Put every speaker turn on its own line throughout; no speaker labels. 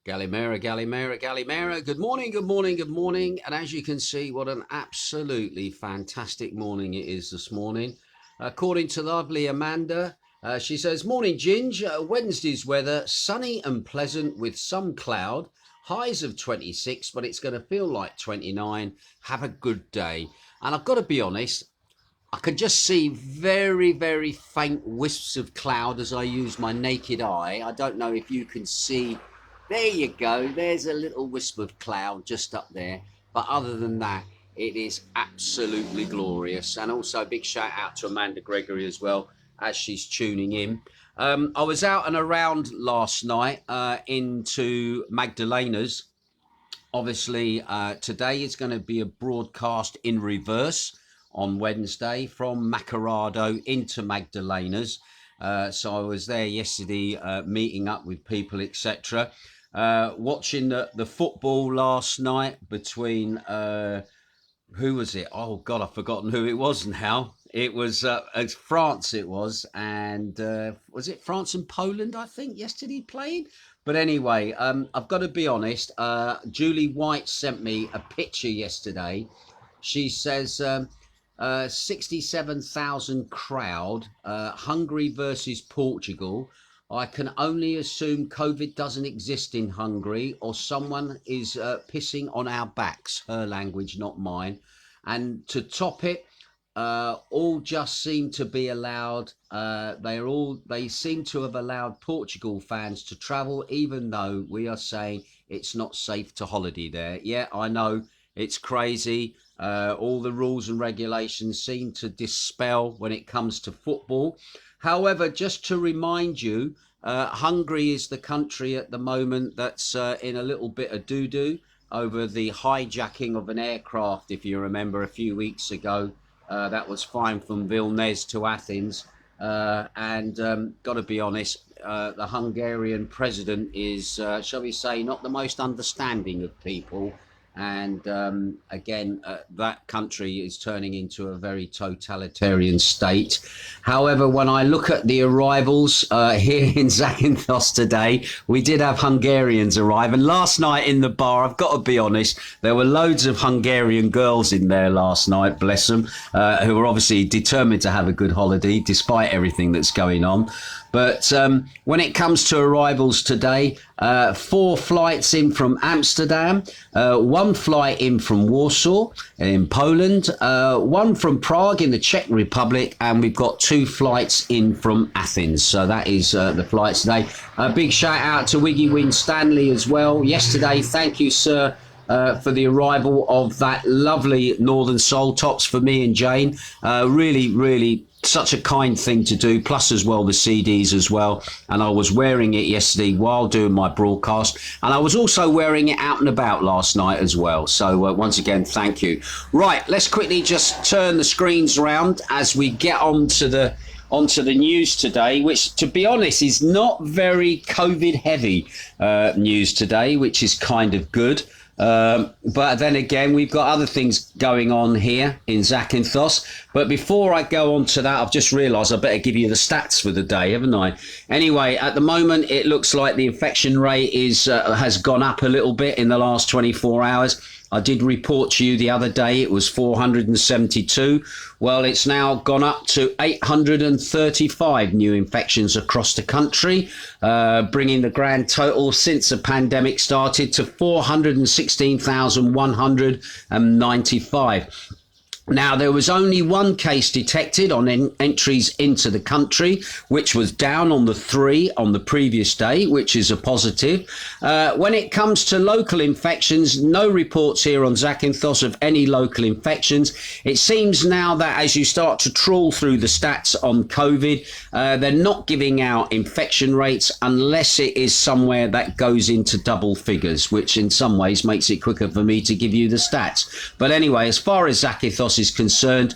Galimera, Galimera, Galimera. Good morning, good morning, good morning. And as you can see, what an absolutely fantastic morning it is this morning. According to lovely Amanda, she says, morning, Ginge. Wednesday's weather, sunny and pleasant with some cloud. Highs of 26, but it's going to feel like 29. Have a good day. And I've got to be honest, I can just see very, very faint wisps of cloud as I use my naked eye. I don't know if you can see. There you go. There's a little wisp of cloud just up there. But other than that, it is absolutely glorious. And also a big shout out to Amanda Gregory as well as she's tuning in. I was out and around last night into Magdalena's. Obviously, today is going to be a broadcast in reverse on Wednesday from Macardo into Magdalena's. So I was there yesterday meeting up with people, etc. Watching the football last night between, who was it? Oh, God, I've forgotten who it was now. It was France, it was. And was it France and Poland, I think, yesterday played? But anyway, I've got to be honest. Julie White sent me a picture yesterday. She says 67,000 crowd, Hungary versus Portugal. I can only assume COVID doesn't exist in Hungary or someone is pissing on our backs, her language, not mine. And to top it, all just seem to be allowed. They seem to have allowed Portugal fans to travel, even though we are saying it's not safe to holiday there. Yeah, I know it's crazy. All the rules and regulations seem to dispel when it comes to football. However, just to remind you, Hungary is the country at the moment that's in a little bit of doo-doo over the hijacking of an aircraft, if you remember, a few weeks ago. That was flying from Vilnius to Athens. And got to be honest, the Hungarian president is, shall we say, not the most understanding of people. And again, that country is turning into a very totalitarian state. However, when I look at the arrivals here in Zakynthos today, we did have Hungarians arrive. And last night in the bar, I've got to be honest, there were loads of Hungarian girls in there last night, bless them, who were obviously determined to have a good holiday despite everything that's going on. But when it comes to arrivals today, 4 flights in from Amsterdam, 1 flight in from Warsaw in Poland, 1 from Prague in the Czech Republic, and we've got 2 flights in from Athens. So that is the flights today. A big shout out to Wiggy Win Stanley as well. Yesterday, thank you, sir, for the arrival of that lovely Northern Soul tops for me and Jane. Really, really such a kind thing to do, plus as well the CDs as well. And I was wearing it yesterday while doing my broadcast, and I was also wearing it out and about last night as well. So once again, thank you. Right, let's quickly just turn the screens around as we get onto the news today, which, to be honest, is not very COVID heavy news today, which is kind of good. But then again, we've got other things going on here in Zakynthos. But before I go on to that, I've just realised I better give you the stats for the day, haven't I? Anyway, at the moment, it looks like the infection rate has gone up a little bit in the last 24 hours. I did report to you the other day it was 472. Well, it's now gone up to 835 new infections across the country, bringing the grand total since the pandemic started to 416,195. Now, there was only 1 case detected on entries into the country, which was down on the 3 on the previous day, which is a positive. When it comes to local infections, no reports here on Zakynthos of any local infections. It seems now that as you start to trawl through the stats on COVID, they're not giving out infection rates unless it is somewhere that goes into double figures, which in some ways makes it quicker for me to give you the stats. But anyway, as far as Zakynthos Zakynthos is concerned,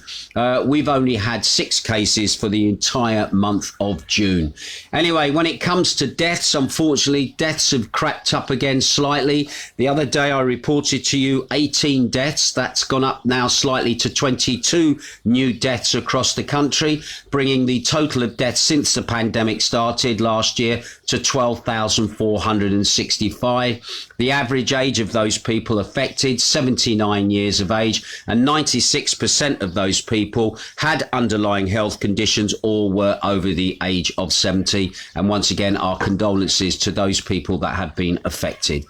we've only had 6 cases for the entire month of June. Anyway, when it comes to deaths, unfortunately, deaths have crept up again slightly. The other day I reported to you 18 deaths. That's gone up now slightly to 22 new deaths across the country, bringing the total of deaths since the pandemic started last year to 12,465. The average age of those people affected, 79 years of age, and 96% of those people had underlying health conditions or were over the age of 70. And once again, our condolences to those people that have been affected.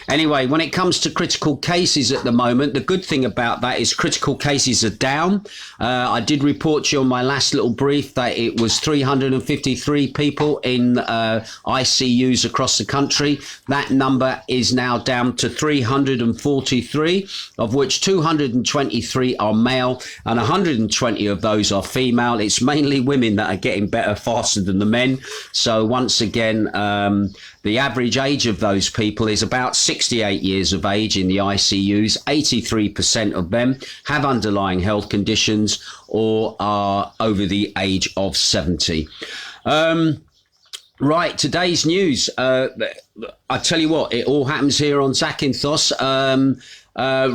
Anyway, when it comes to critical cases at the moment, the good thing about that is critical cases are down. I did report to you on my last little brief that it was 353 people in ICUs across the country. That number is now down to 343, of which 223 are male and 120 of those are female. It's mainly women that are getting better faster than the men. So once again, the average age of those people is about 68 years of age in the ICUs. 83% of them have underlying health conditions or are over the age of 70. Right, today's news. I tell you what, it all happens here on Zakynthos.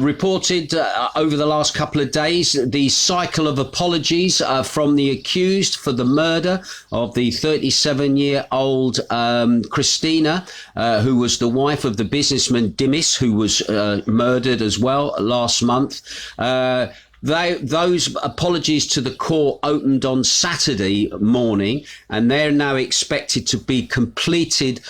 Reported over the last couple of days, the cycle of apologies from the accused for the murder of the 37-year-old Christina, who was the wife of the businessman Dimi, who was murdered as well last month. Those apologies to the court opened on Saturday morning, and they're now expected to be completed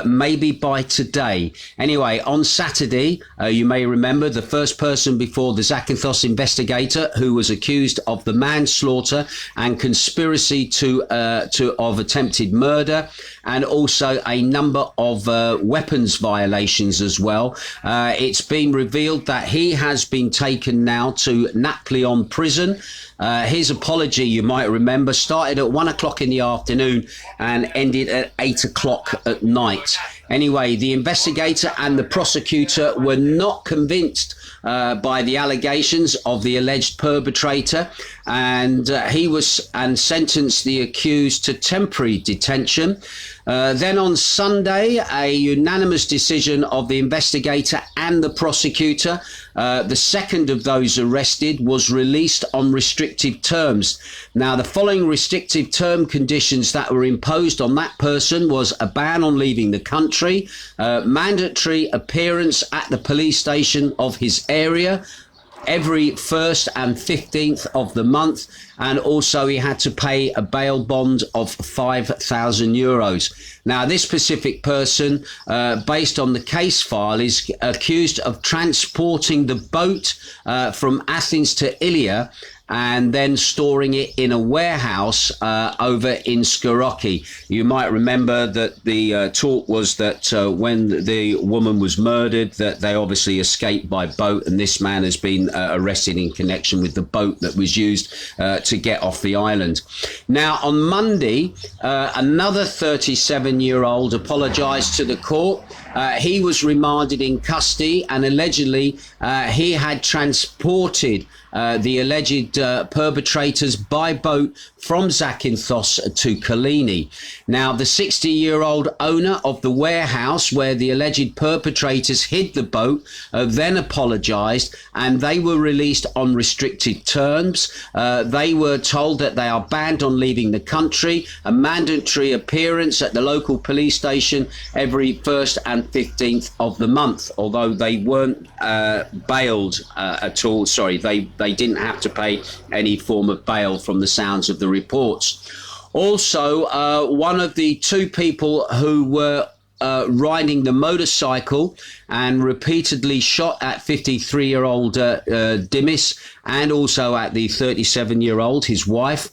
maybe by today. Anyway, on Saturday, you may remember the first person before the Zakynthos investigator who was accused of the manslaughter and conspiracy of attempted murder, and also a number of weapons violations as well. It's been revealed that he has been taken now to Napoleon prison. His apology, you might remember, started at 1 o'clock in the afternoon and ended at 8 o'clock at night. Anyway, the investigator and the prosecutor were not convinced by the allegations of the alleged perpetrator, and he was sentenced the accused to temporary detention. Then on Sunday, a unanimous decision of the investigator and the prosecutor, the second of those arrested, was released on restrictive terms. Now, the following restrictive term conditions that were imposed on that person was a ban on leaving the country, mandatory appearance at the police station of his area every 1st and 15th of the month, and also he had to pay a bail bond of €5,000. Now, this specific person, based on the case file, is accused of transporting the boat from Athens to Ilia and then storing it in a warehouse over in Skoroki. You might remember that the talk was that when the woman was murdered, that they obviously escaped by boat, and this man has been arrested in connection with the boat that was used to get off the island. Now, on Monday, another 37-year-old apologised to the court. He was remanded in custody, and allegedly he had transported the alleged perpetrators by boat from Zakynthos to Kalini. Now, the 60-year-old owner of the warehouse where the alleged perpetrators hid the boat then apologised, and they were released on restricted terms. They were told that they are banned on leaving the country, a mandatory appearance at the local police station every 1st and 15th of the month, although they weren't bailed at all. Sorry, they didn't have to pay any form of bail from the sounds of the reports. Also, one of the 2 people who were riding the motorcycle and repeatedly shot at 53-year-old Dimi and also at the 37-year-old, his wife.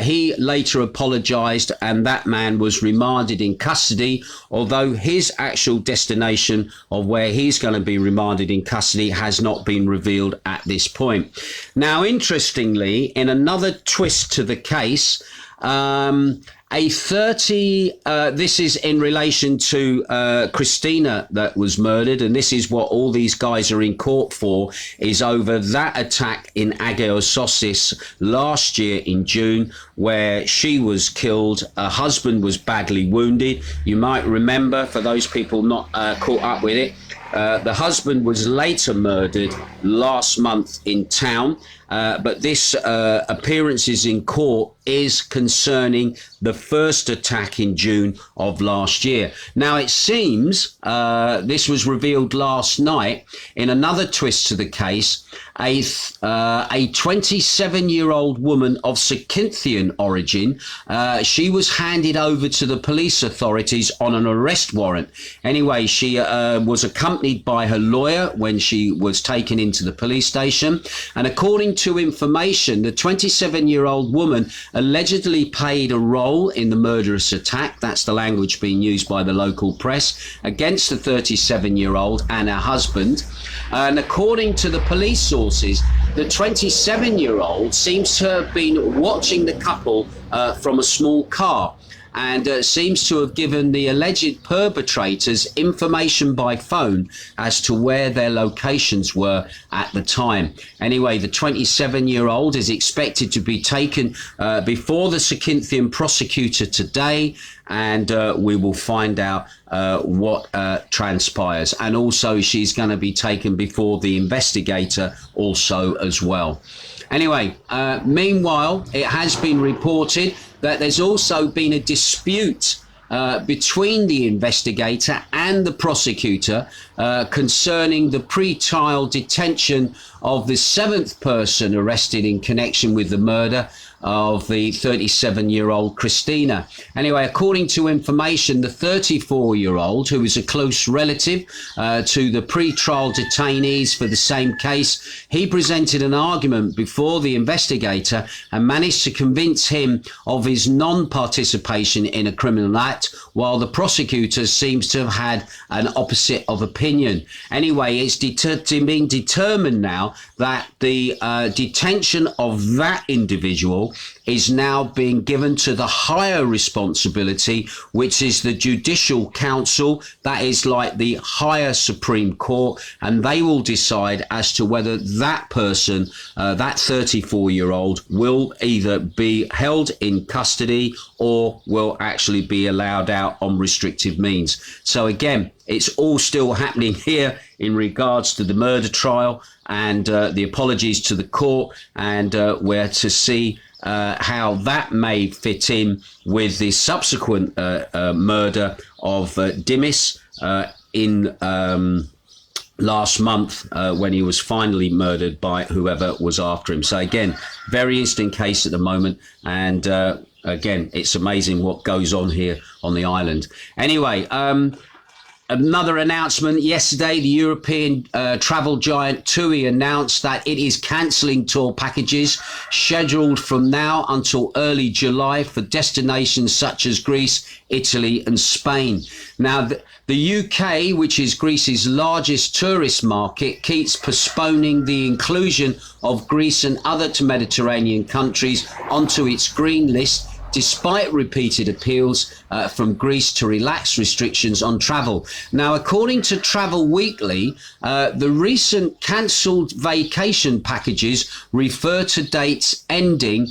He later apologised, and that man was remanded in custody, although his actual destination of where he's going to be remanded in custody has not been revealed at this point. Now, interestingly, in another twist to the case, This is in relation to Christina that was murdered, and this is what all these guys are in court for, is over that attack in Agiosossis last year in June, where she was killed. Her husband was badly wounded. You might remember, for those people not caught up with it, the husband was later murdered last month in town, but this appearances in court is concerning the first attack in June of last year. Now, it seems, this was revealed last night in another twist to the case, a 27-year-old woman of Zakynthian origin, she was handed over to the police authorities on an arrest warrant. Anyway, she was accompanied by her lawyer when she was taken into the police station. And according to information, the 27-year-old woman allegedly played a role in the murderous attack. That's the language being used by the local press against the 37-year-old and her husband. And according to the police sources, the 27-year-old seems to have been watching the couple from a small car, and seems to have given the alleged perpetrators information by phone as to where their locations were at the time. Anyway, the 27-year-old is expected to be taken before the Zakynthian prosecutor today, and we will find out what transpires. And also, she's going to be taken before the investigator also as well. Anyway, meanwhile, it has been reported that there's also been a dispute between the investigator and the prosecutor concerning the pre-trial detention of the 7th person arrested in connection with the murder of the 37-year-old Christina. Anyway, according to information, the 34-year-old, who is a close relative to the pre-trial detainees for the same case, he presented an argument before the investigator and managed to convince him of his non-participation in a criminal act, while the prosecutor seems to have had an opposite of opinion. Anyway, it's being determined now that the detention of that individual is now being given to the higher responsibility, which is the Judicial Council. That is like the higher Supreme Court, and they will decide as to whether that person, that 34-year-old, will either be held in custody or will actually be allowed out on restrictive means. So again, it's all still happening here in regards to the murder trial, and the apologies to the court, and we're to see how that may fit in with the subsequent murder of Dimis in last month when he was finally murdered by whoever was after him. So again, very interesting case at the moment, and again, it's amazing what goes on here on the island. Anyway, another announcement yesterday, the European travel giant TUI announced that it is cancelling tour packages scheduled from now until early July for destinations such as Greece, Italy and Spain. Now, the UK, which is Greece's largest tourist market, keeps postponing the inclusion of Greece and other Mediterranean countries onto its green list, despite repeated appeals from Greece to relax restrictions on travel. Now, according to Travel Weekly, the recent cancelled vacation packages refer to dates ending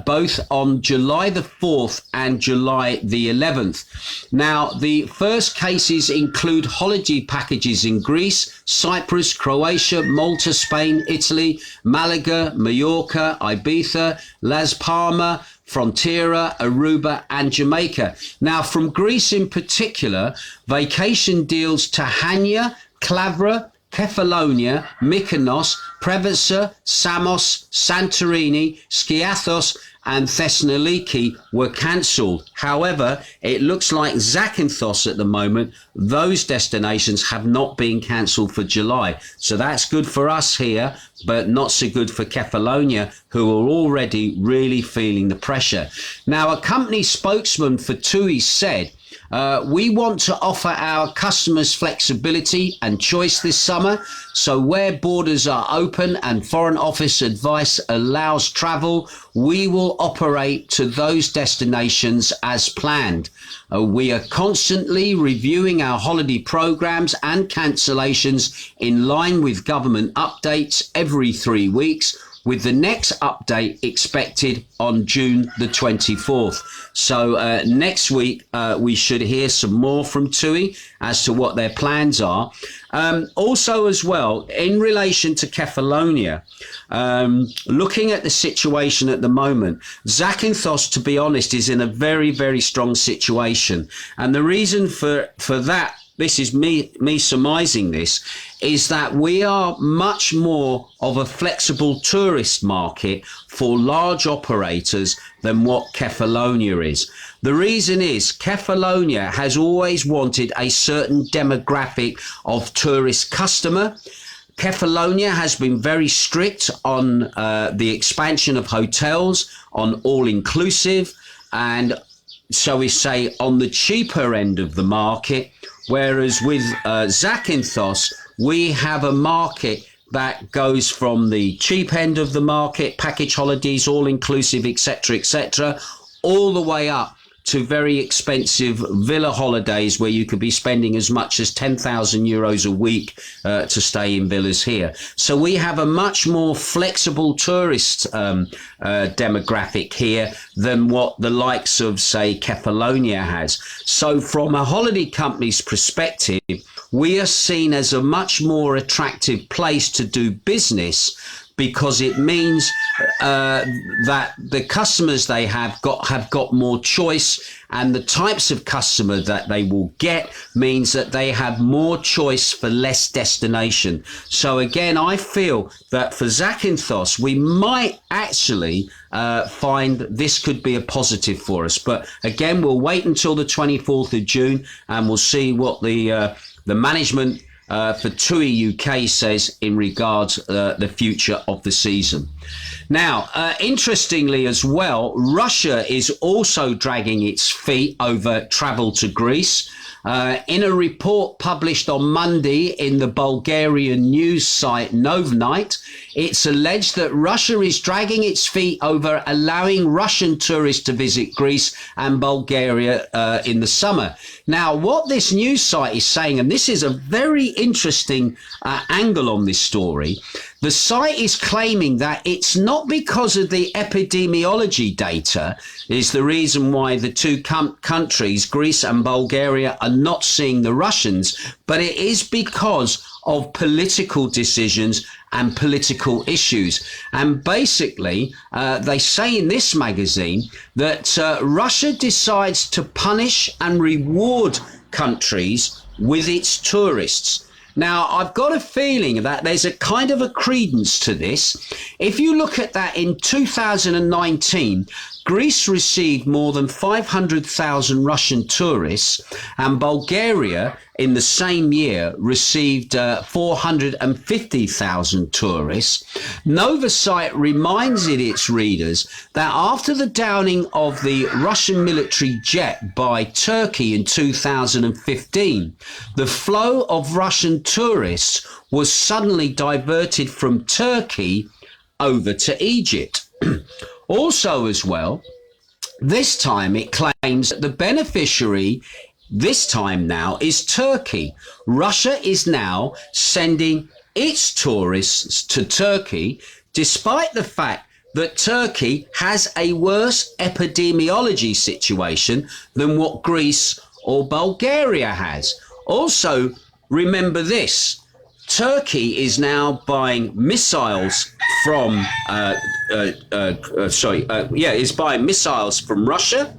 both on July the 4th and July the 11th. Now, the first cases include holiday packages in Greece, Cyprus, Croatia, Malta, Spain, Italy, Malaga, Mallorca, Ibiza, Las Palmas, Frontera, Aruba and Jamaica. Now, from Greece in particular, vacation deals to Hania, Clavra, Kefalonia, Mykonos, Preveza, Samos, Santorini, Skiathos and Thessaloniki were cancelled. However, it looks like Zakynthos at the moment, those destinations have not been cancelled for July. So that's good for us here, but not so good for Kefalonia, who are already really feeling the pressure. Now, a company spokesman for TUI said We want to offer our customers flexibility and choice this summer. So where borders are open and Foreign Office advice allows travel, we will operate to those destinations as planned. We are constantly reviewing our holiday programs and cancellations in line with government updates every 3 weeks, with the next update expected on June the 24th. So next week, we should hear some more from TUI as to what their plans are. Also as well, in relation to Kefalonia, looking at the situation at the moment, Zakynthos, to be honest, is in a very, very strong situation. And the reason for that, this is me surmising this, is that we are much more of a flexible tourist market for large operators than what Kefalonia is. The reason is Kefalonia has always wanted a certain demographic of tourist customer. Kefalonia has been very strict on the expansion of hotels, on all-inclusive, and shall we say on the cheaper end of the market, whereas with Zakynthos, we have a market that goes from the cheap end of the market, package holidays, all-inclusive, etc., all the way up to very expensive villa holidays where you could be spending as much as 10,000 euros a week to stay in villas here. So we have a much more flexible tourist demographic here than what the likes of, say, Kefalonia has. So from a holiday company's perspective, we are seen as a much more attractive place to do business, because it means that the customers they have got more choice, and the types of customer that they will get means that they have more choice for less destination. So again, I feel that for Zakynthos, we might actually find this could be a positive for us. But again, we'll wait until the 24th of June and we'll see what the management for TUI UK says in regards the future of the season. Now, interestingly as well, Russia is also dragging its feet over travel to Greece. In a report published on Monday in the Bulgarian news site Novnite, it's alleged that Russia is dragging its feet over allowing Russian tourists to visit Greece and Bulgaria in the summer. Now, what this news site is saying, and this is a very interesting angle on this story, the site is claiming that it's not because of the epidemiology data is the reason why the two countries, Greece and Bulgaria, are not seeing the Russians, but it is because of political decisions and political issues. And basically, they say in this magazine that Russia decides to punish and reward countries with its tourists. Now, I've got a feeling that there's a kind of a credence to this. If you look at that in 2019, Greece received more than 500,000 Russian tourists, and Bulgaria in the same year received 450,000 tourists. Novasite reminds its readers that after the downing of the Russian military jet by Turkey in 2015, the flow of Russian tourists was suddenly diverted from Turkey over to Egypt. Also as well, this time it claims that the beneficiary this time now is Turkey. Russia is now sending its tourists to Turkey, despite the fact that Turkey has a worse epidemiology situation than what Greece or Bulgaria has. Also, remember this. Turkey is now buying missiles from is buying missiles from Russia.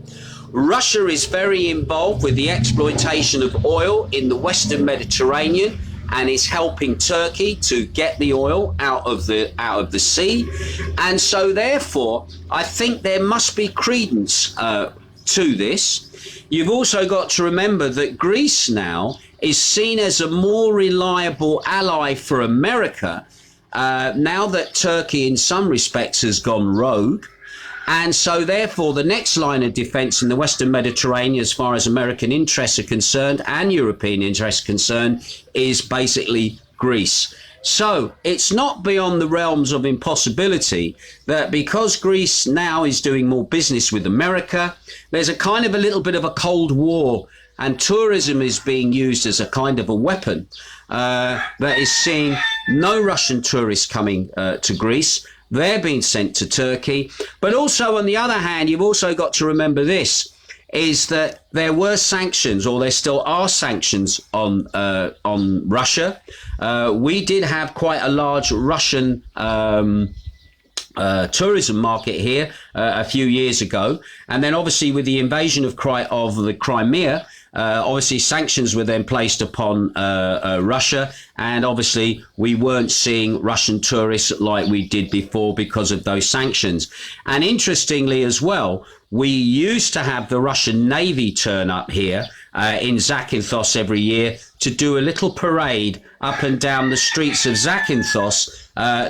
Russia is very involved with the exploitation of oil in the Western Mediterranean and is helping Turkey to get the oil out of the sea. And so therefore, I think there must be credence to this. You've also got to remember that Greece now is seen as a more reliable ally for America now that Turkey in some respects has gone rogue. And so therefore the next line of defense in the Western Mediterranean, as far as American interests are concerned and European interests are concerned, is basically Greece. So it's not beyond the realms of impossibility that because Greece now is doing more business with America, there's a kind of a little bit of a Cold War, and tourism is being used as a kind of a weapon that is seeing no Russian tourists coming to Greece. They're being sent to Turkey. But also, on the other hand, you've also got to remember this, is that there were sanctions, or there still are sanctions on Russia. We did have quite a large Russian tourism market here a few years ago. And then obviously with the invasion of the Crimea, obviously sanctions were then placed upon Russia, and obviously we weren't seeing Russian tourists like we did before because of those sanctions. And interestingly as well, we used to have the Russian Navy turn up here in Zakynthos every year to do a little parade up and down the streets of Zakynthos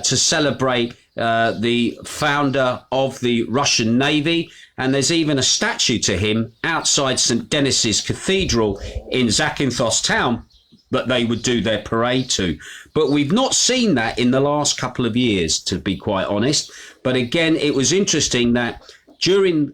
to celebrate the founder of the Russian Navy. And there's even a statue to him outside St. Denis's Cathedral in Zakynthos town that they would do their parade to. But we've not seen that in the last couple of years, to be quite honest. But again, it was interesting that during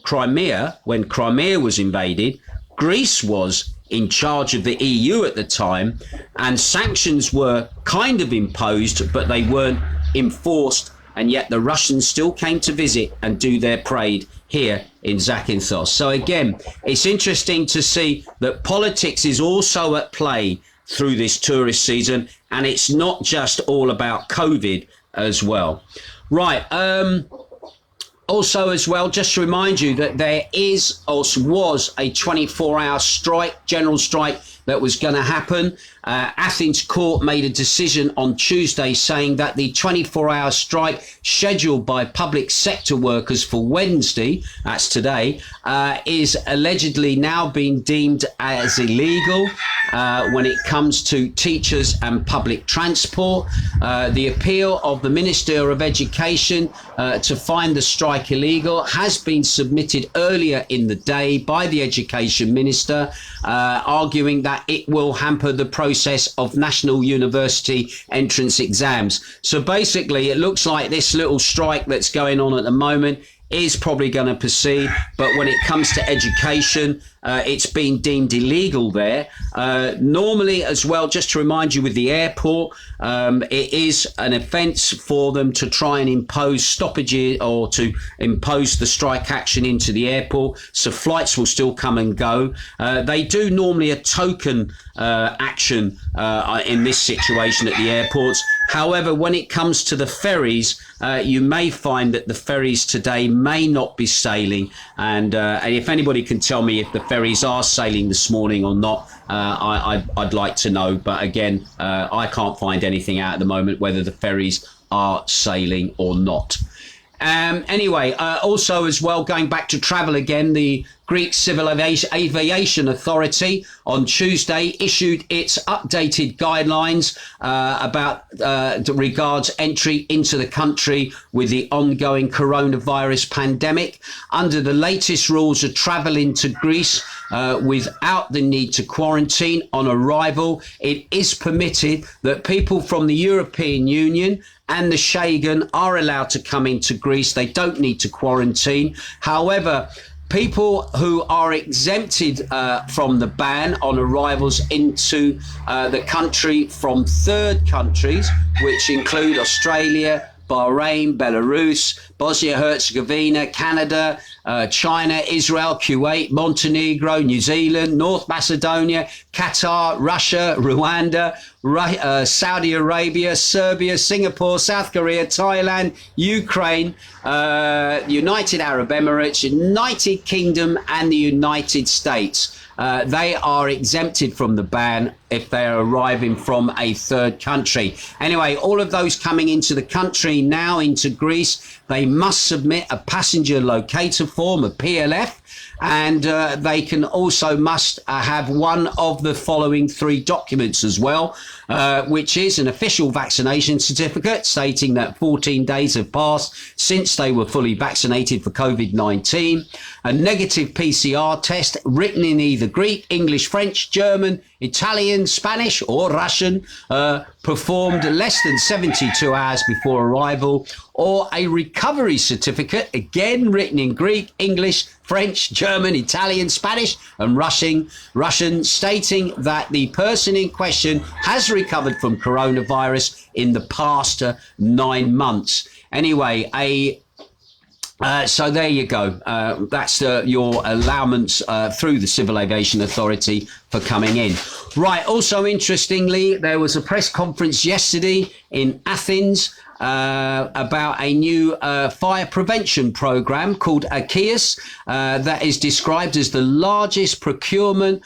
Crimea, when Crimea was invaded, Greece was in charge of the EU at the time, and sanctions were kind of imposed, but they weren't enforced, and yet the Russians still came to visit and do their parade here in Zakynthos. So again, it's interesting to see that politics is also at play through this tourist season, and it's not just all about COVID as well. Right. Also as well, just to remind you that there was a 24-hour strike, general strike, that was going to happen. Athens court made a decision on Tuesday saying that the 24-hour strike scheduled by public sector workers for Wednesday, that's today, is allegedly now being deemed as illegal when it comes to teachers and public transport. The appeal of the Minister of Education to find the strike illegal has been submitted earlier in the day by the Education Minister, arguing that it will hamper the process of national university entrance exams. So basically, it looks like this little strike that's going on at the moment is probably going to proceed, but when it comes to education, it's been deemed illegal there. Normally as well, just to remind you, with the airport, it is an offence for them to try and impose stoppages or to impose the strike action into the airport, so flights will still come and go. They do normally a token action in this situation at the airports. However, when it comes to the ferries, you may find that the ferries today may not be sailing. And if anybody can tell me if the ferries are sailing this morning or not, I'd like to know. But again, I can't find anything out at the moment whether the ferries are sailing or not. Anyway, also as well, going back to travel again, the Greek Civil Aviation Authority on Tuesday issued its updated guidelines about regards entry into the country with the ongoing coronavirus pandemic. Under the latest rules of travel into Greece without the need to quarantine on arrival, it is permitted that people from the European Union and the Schengen are allowed to come into Greece. They don't need to quarantine. However, people who are exempted from the ban on arrivals into the country from third countries, which include Australia, Bahrain, Belarus, Bosnia-Herzegovina, Canada, China, Israel, Kuwait, Montenegro, New Zealand, North Macedonia, Qatar, Russia, Rwanda, Saudi Arabia, Serbia, Singapore, South Korea, Thailand, Ukraine, United Arab Emirates, United Kingdom, and the United States. They are exempted from the ban if they're arriving from a third country. Anyway, all of those coming into the country now, into Greece, they must submit a passenger locator form, a PLF, and they can also must have one of the following 3 documents as well, which is an official vaccination certificate stating that 14 days have passed since they were fully vaccinated for COVID-19, a negative PCR test written in either Greek, English, French, German, Italian, Spanish or Russian, performed less than 72 hours before arrival, or a recovery certificate, again written in Greek, English, French, German, Italian, Spanish and Russian, stating that the person in question has recovered from coronavirus in the past 9 months. Anyway, so there you go. That's your allowance through the Civil Aviation Authority for coming in. Right. Also, interestingly, there was a press conference yesterday in Athens about a new fire prevention program called Achaeus that is described as the largest procurement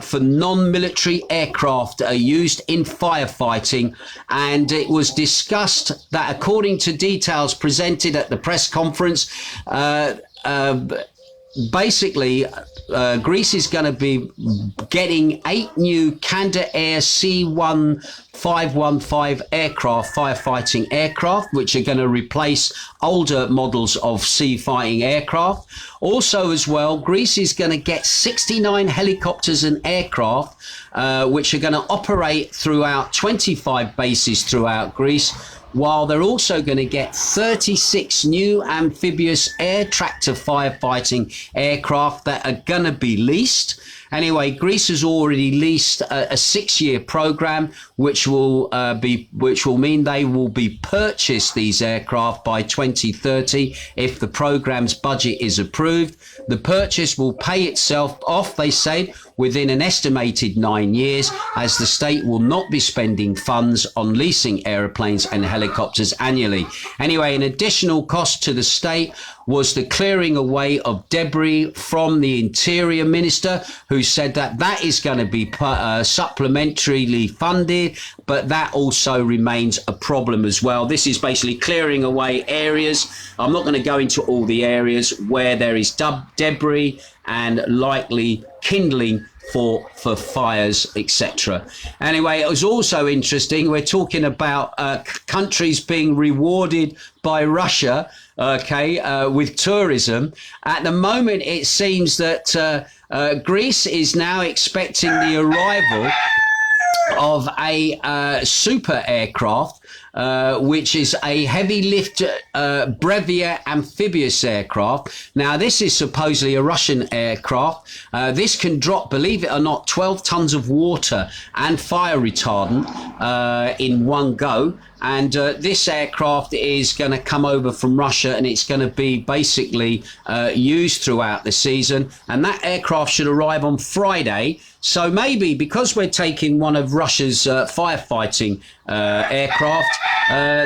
for non-military aircraft used in firefighting. And it was discussed that, according to details presented at the press conference, basically, Greece is going to be getting 8 new Canadair C-1515 aircraft, firefighting aircraft, which are going to replace older models of sea fighting aircraft. Also, as well, Greece is going to get 69 helicopters and aircraft, which are going to operate throughout 25 bases throughout Greece, while they're also going to get 36 new amphibious air tractor firefighting aircraft that are going to be leased. Anyway, Greece has already leased a 6-year program, which will mean they will be purchased, these aircraft, by 2030 if the program's budget is approved. The purchase will pay itself off, they said, within an estimated 9 years, as the state will not be spending funds on leasing aeroplanes and helicopters annually. Anyway, an additional cost to the state was the clearing away of debris from the Interior Minister, who said that that is going to be supplementarily funded, but that also remains a problem as well. This is basically clearing away areas. I'm not going to go into all the areas where there is debris and likely kindling for fires, etc. Anyway, it was also interesting. We're talking about countries being rewarded by Russia, with tourism. At the moment, it seems that Greece is now expecting the arrival of a super aircraft, which is a heavy lift Brevier amphibious aircraft. Now, this is supposedly a Russian aircraft. This can drop, believe it or not, 12 tons of water and fire retardant in one go. And this aircraft is going to come over from Russia, and it's going to be basically used throughout the season. And that aircraft should arrive on Friday. So maybe because we're taking one of Russia's firefighting aircraft,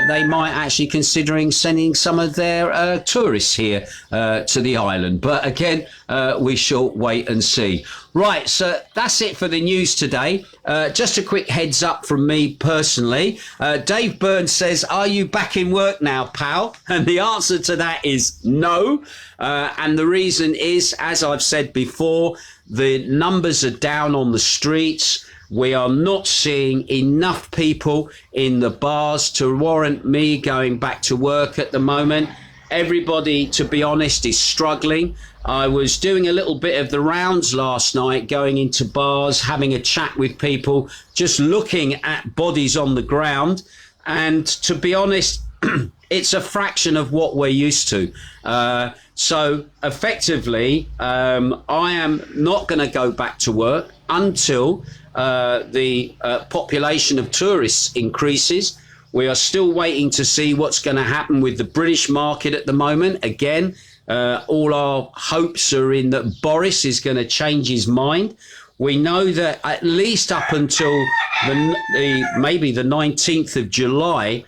they might actually considering sending some of their tourists here to the island. But again, we shall wait and see. Right, so that's it for the news today. Just a quick heads up from me personally. Dave Burns says, "Are you back in work now, pal?" And the answer to that is no. And the reason is, as I've said before, the numbers are down on the streets. We are not seeing enough people in the bars to warrant me going back to work at the moment. Everybody, to be honest, is struggling. I was doing a little bit of the rounds last night, going into bars, having a chat with people, just looking at bodies on the ground. And to be honest, it's a fraction of what we're used to. So effectively, I am not going to go back to work until the population of tourists increases. We are still waiting to see what's going to happen with the British market at the moment. Again, all our hopes are in that Boris is going to change his mind. We know that at least up until maybe the 19th of July,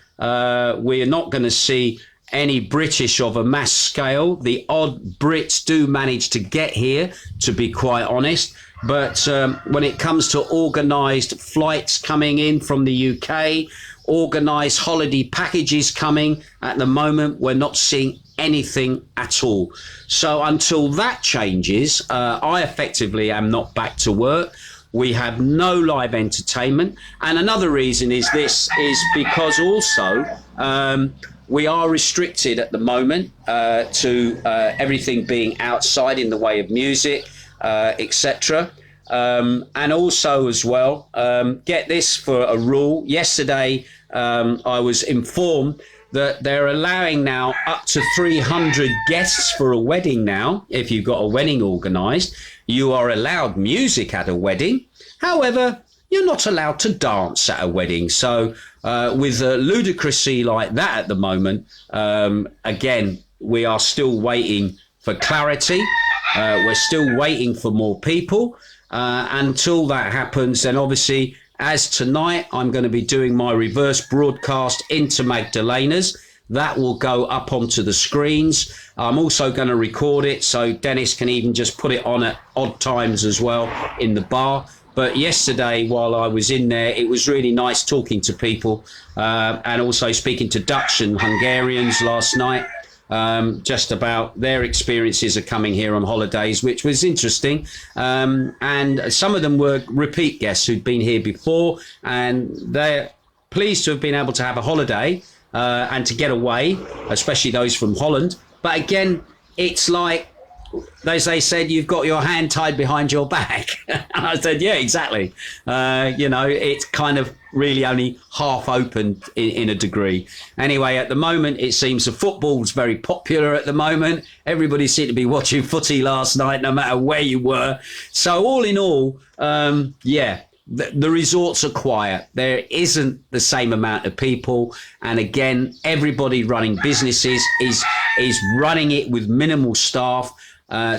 we are not going to see any British of a mass scale. The odd Brits do manage to get here, to be quite honest. But when it comes to organised flights coming in from the UK, organised holiday packages coming, at the moment, we're not seeing anything at all. So until that changes, I effectively am not back to work. We have no live entertainment. And another reason is because also we are restricted at the moment to everything being outside in the way of music, etc. And also as well, get this for a rule. Yesterday, I was informed that they're allowing now up to 300 guests for a wedding now. If you've got a wedding organised, you are allowed music at a wedding. However, you're not allowed to dance at a wedding. So with ludicrousy like that at the moment, again, we are still waiting for clarity. We're still waiting for more people. Until that happens, then obviously, as tonight, I'm going to be doing my reverse broadcast into Magdalena's. That will go up onto the screens. I'm also going to record it, so Dennis can even just put it on at odd times as well in the bar. But yesterday, while I was in there, it was really nice talking to people and also speaking to Dutch and Hungarians last night. Just about their experiences of coming here on holidays, which was interesting. And some of them were repeat guests who'd been here before, and they're pleased to have been able to have a holiday and to get away, especially those from Holland. But again, it's like, as they said, you've got your hand tied behind your back. And I said, yeah, exactly. It's kind of really only half open in a degree. Anyway, at the moment, it seems the football's very popular at the moment. Everybody seemed to be watching footy last night, no matter where you were. So all in all, the resorts are quiet. There isn't the same amount of people. And again, everybody running businesses is running it with minimal staff.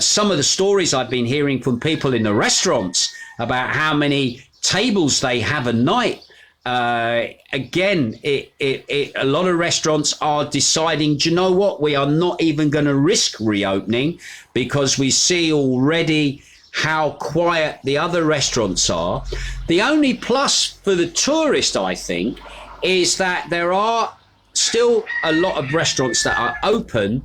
Some of the stories I've been hearing from people in the restaurants about how many tables they have a night. Again, a lot of restaurants are deciding, do you know what? We are not even going to risk reopening because we see already how quiet the other restaurants are. The only plus for the tourist, I think, is that there are still a lot of restaurants that are open,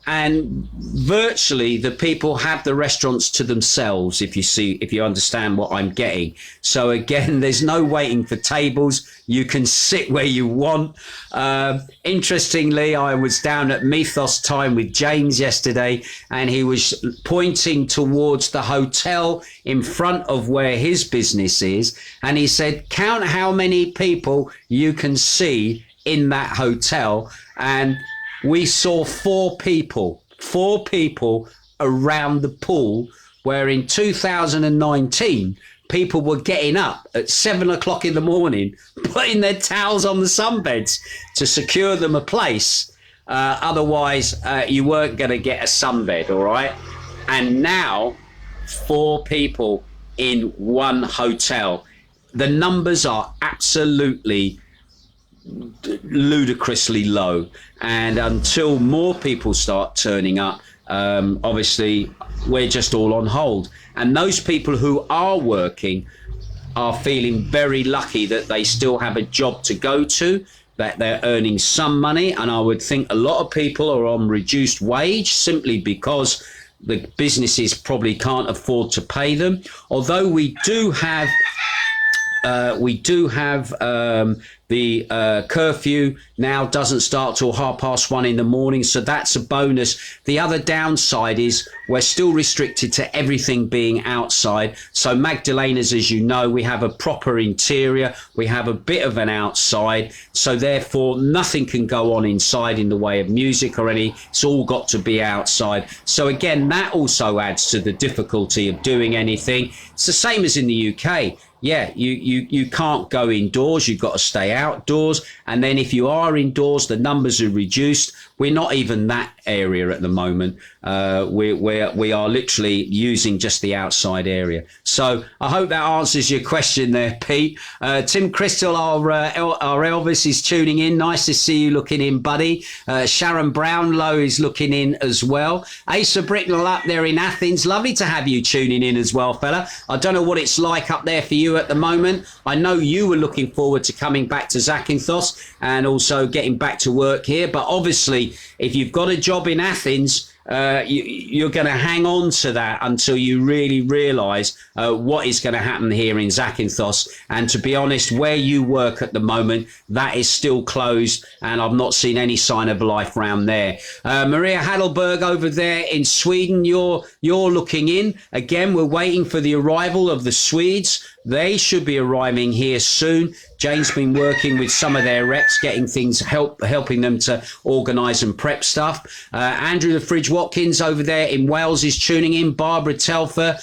and virtually the people have the restaurants to themselves, if you understand what I'm getting. So again, there's no waiting for tables. You can sit where you want. Interestingly, I was down at Mythos Time with James yesterday, and he was pointing towards the hotel in front of where his business is. And he said, count how many people you can see in that hotel. And we saw four people around the pool, where in 2019, people were getting up at 7 o'clock in the morning, putting their towels on the sunbeds to secure them a place. Otherwise, you weren't going to get a sunbed, all right? And now, 4 people in one hotel. The numbers are absolutely ludicrously low, and until more people start turning up, obviously we're just all on hold. And those people who are working are feeling very lucky that they still have a job to go to, that they're earning some money. And I would think a lot of people are on reduced wage simply because the businesses probably can't afford to pay them. Although we do have the curfew now doesn't start till 1:30 in the morning, so that's a bonus. The other downside is we're still restricted to everything being outside. So Magdalena's, as you know, we have a proper interior, we have a bit of an outside, so therefore nothing can go on inside in the way of music or any. It's all got to be outside. So again, that also adds to the difficulty of doing anything. It's the same as in the UK. Yeah, you can't go indoors. You've got to stay outdoors. And then if you are indoors, the numbers are reduced. We're not even that area at the moment. We are literally using just the outside area. So I hope that answers your question there, Pete. Tim Crystal, our Elvis, is tuning in. Nice to see you looking in, buddy. Sharon Brownlow is looking in as well. Asa Bricknell up there in Athens. Lovely to have you tuning in as well, fella. I don't know what it's like up there for you at the moment. I know you were looking forward to coming back to Zakynthos and also getting back to work here, but obviously honestly, if you've got a job in Athens, you're going to hang on to that until you really realise what is going to happen here in Zakynthos. And to be honest, where you work at the moment, that is still closed, and I've not seen any sign of life round there. Maria Heidelberg over there in Sweden, you're looking in. Again, we're waiting for the arrival of the Swedes. They should be arriving here soon. Jane's been working with some of their reps, getting things, helping them to organise and prep stuff. Andrew the Fridge Watkins over there in Wales is tuning in. Barbara Telfer.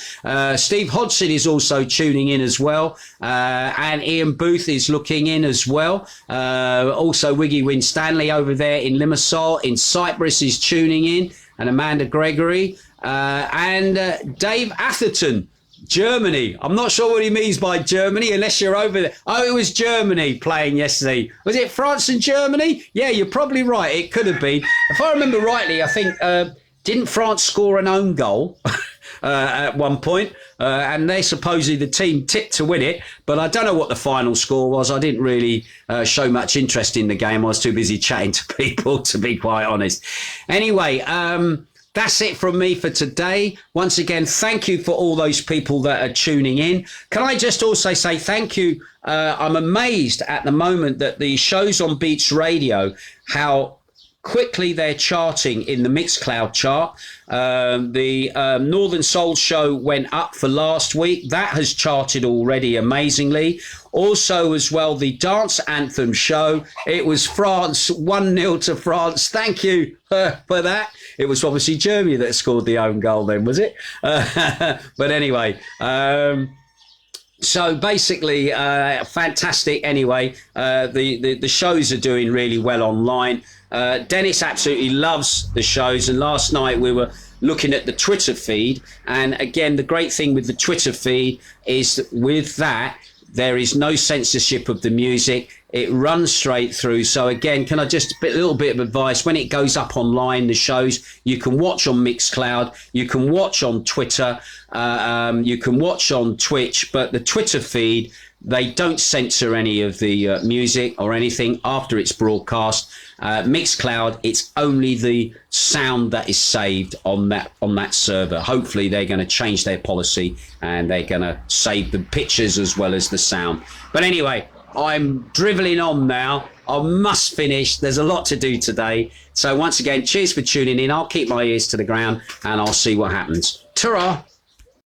Steve Hodgson is also tuning in as well. And Ian Booth is looking in as well. Also Wiggy Winstanley over there in Limassol. In Cyprus is tuning in. And Amanda Gregory. And Dave Atherton. Germany. I'm not sure what he means by Germany unless you're over there. Oh, it was Germany playing yesterday. Was it France and Germany? Yeah, you're probably right. It could have been. If I remember rightly, I think, didn't France score an own goal at one point? And they supposedly the team tipped to win it. But I don't know what the final score was. I didn't really show much interest in the game. I was too busy chatting to people, to be quite honest. Anyway, that's it from me for today. Once again, thank you for all those people that are tuning in. Can I just also say thank you? I'm amazed at the moment that the shows on Beats Radio, how quickly they're charting in the Mixcloud chart. The Northern Soul show went up for last week. That has charted already amazingly. Also as well, the Dance Anthem show. It was France, 1-0 to France. Thank you for that. It was obviously Germany that scored the own goal then, was it? But anyway, so basically, fantastic. Anyway, the shows are doing really well online. Dennis absolutely loves the shows. And last night we were looking at the Twitter feed. And again, the great thing with the Twitter feed is with that, there is no censorship of the music. It runs straight through. So again, can I just a little bit of advice? When it goes up online, the shows, you can watch on Mixcloud, you can watch on Twitter, you can watch on Twitch, but the Twitter feed, they don't censor any of the music or anything after it's broadcast. Mixcloud, it's only the sound that is saved on that server. Hopefully they're going to change their policy and they're going to save the pictures as well as the sound. But anyway, I'm driveling on now. I must finish. There's a lot to do today. So once again, cheers for tuning in. I'll keep my ears to the ground and I'll see what happens. Ta-ra!